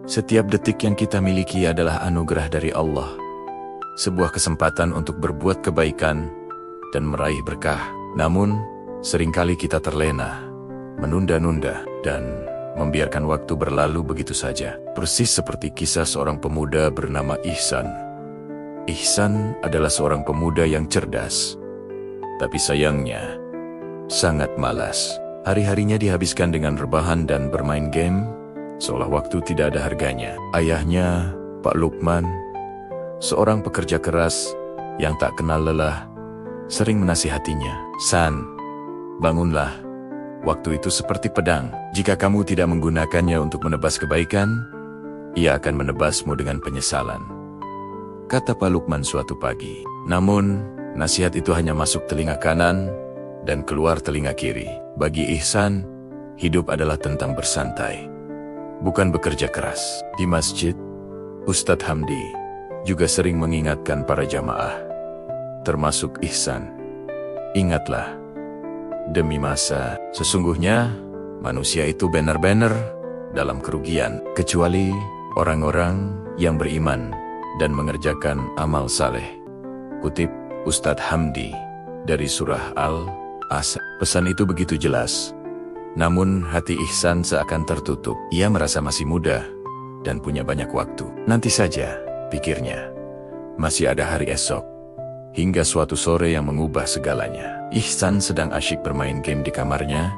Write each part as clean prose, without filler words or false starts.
Setiap detik yang kita miliki adalah anugerah dari Allah. Sebuah kesempatan untuk berbuat kebaikan dan meraih berkah. Namun, seringkali kita terlena, menunda-nunda, dan membiarkan waktu berlalu begitu saja. Persis seperti kisah seorang pemuda bernama Ihsan. Ihsan adalah seorang pemuda yang cerdas, tapi sayangnya sangat malas. Hari-harinya dihabiskan dengan rebahan dan bermain game, seolah waktu tidak ada harganya. Ayahnya, Pak Lukman, seorang pekerja keras yang tak kenal lelah, sering menasihatinya. "San, bangunlah. Waktu itu seperti pedang. Jika kamu tidak menggunakannya untuk menebas kebaikan, ia akan menebasmu dengan penyesalan," kata Pak Lukman suatu pagi. Namun, nasihat itu hanya masuk telinga kanan dan keluar telinga kiri. Bagi Ihsan, hidup adalah tentang bersantai, bukan bekerja keras. Di masjid, Ustadz Hamdi juga sering mengingatkan para jamaah, termasuk Ihsan. "Ingatlah, demi masa, sesungguhnya manusia itu benar-benar dalam kerugian, kecuali orang-orang yang beriman dan mengerjakan amal saleh." Kutip Ustadz Hamdi dari surah Al-Asr. Pesan itu begitu jelas. Namun hati Ihsan seakan tertutup. Ia merasa masih muda dan punya banyak waktu. Nanti saja, pikirnya. Masih ada hari esok. Hingga suatu sore yang mengubah segalanya. Ihsan sedang asyik bermain game di kamarnya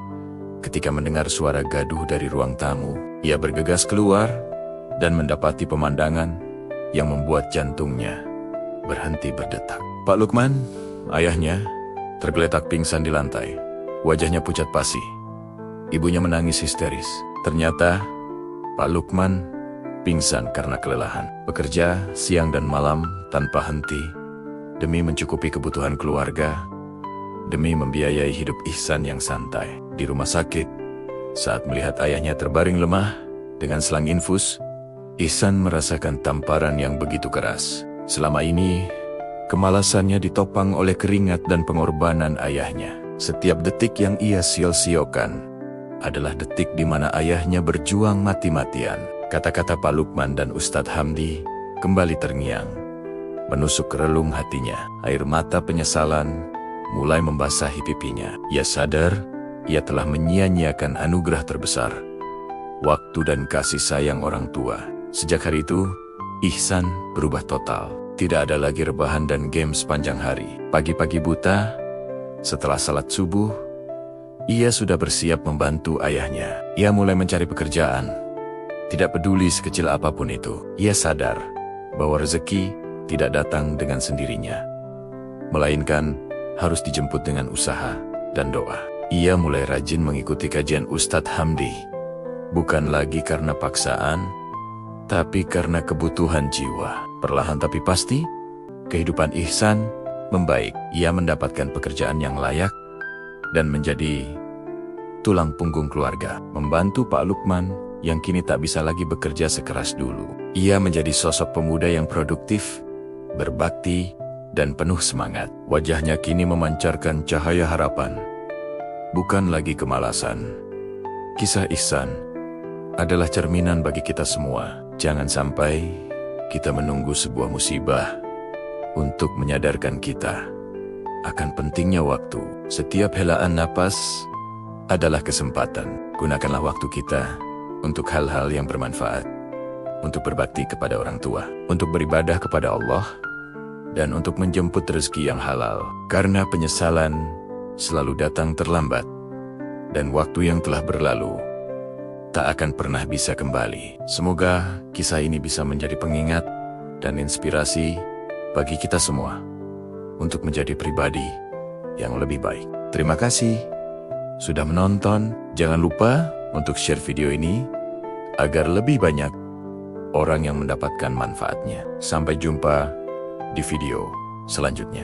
ketika mendengar suara gaduh dari ruang tamu. Ia bergegas keluar dan mendapati pemandangan yang membuat jantungnya berhenti berdetak. Pak Lukman, ayahnya, tergeletak pingsan di lantai. Wajahnya pucat pasi. Ibunya menangis histeris. Ternyata Pak Lukman pingsan karena kelelahan. Bekerja siang dan malam tanpa henti demi mencukupi kebutuhan keluarga, demi membiayai hidup Ihsan yang santai. Di rumah sakit, saat melihat ayahnya terbaring lemah dengan selang infus, Ihsan merasakan tamparan yang begitu keras. Selama ini, kemalasannya ditopang oleh keringat dan pengorbanan ayahnya. Setiap detik yang ia sia-siakan adalah detik di mana ayahnya berjuang mati-matian. Kata-kata Pak Lukman dan Ustadz Hamdi kembali terngiang, menusuk ke relung hatinya. Air mata penyesalan mulai membasahi pipinya. Ia sadar ia telah menyia-nyiakan anugerah terbesar, waktu dan kasih sayang orang tua. Sejak hari itu, Ihsan berubah total. Tidak ada lagi rebahan dan game sepanjang hari. Pagi-pagi buta, setelah salat subuh, ia sudah bersiap membantu ayahnya. Ia mulai mencari pekerjaan. Tidak peduli sekecil apapun itu. Ia sadar bahwa rezeki tidak datang dengan sendirinya, melainkan harus dijemput dengan usaha dan doa. Ia mulai rajin mengikuti kajian Ustadz Hamdi. Bukan lagi karena paksaan, tapi karena kebutuhan jiwa. Perlahan tapi pasti, kehidupan Ihsan membaik. Ia mendapatkan pekerjaan yang layak dan menjadi tulang punggung keluarga, membantu Pak Lukman yang kini tak bisa lagi bekerja sekeras dulu. Ia menjadi sosok pemuda yang produktif, berbakti, dan penuh semangat. Wajahnya kini memancarkan cahaya harapan, bukan lagi kemalasan. Kisah Ihsan adalah cerminan bagi kita semua. Jangan sampai kita menunggu sebuah musibah untuk menyadarkan kita akan pentingnya waktu. Setiap helaan napas adalah kesempatan. Gunakanlah waktu kita untuk hal-hal yang bermanfaat, untuk berbakti kepada orang tua, untuk beribadah kepada Allah, dan untuk menjemput rezeki yang halal. Karena penyesalan selalu datang terlambat, dan waktu yang telah berlalu tak akan pernah bisa kembali. Semoga kisah ini bisa menjadi pengingat dan inspirasi bagi kita semua untuk menjadi pribadi yang lebih baik. Terima kasih sudah menonton. Jangan lupa untuk share video ini agar lebih banyak orang yang mendapatkan manfaatnya. Sampai jumpa di video selanjutnya.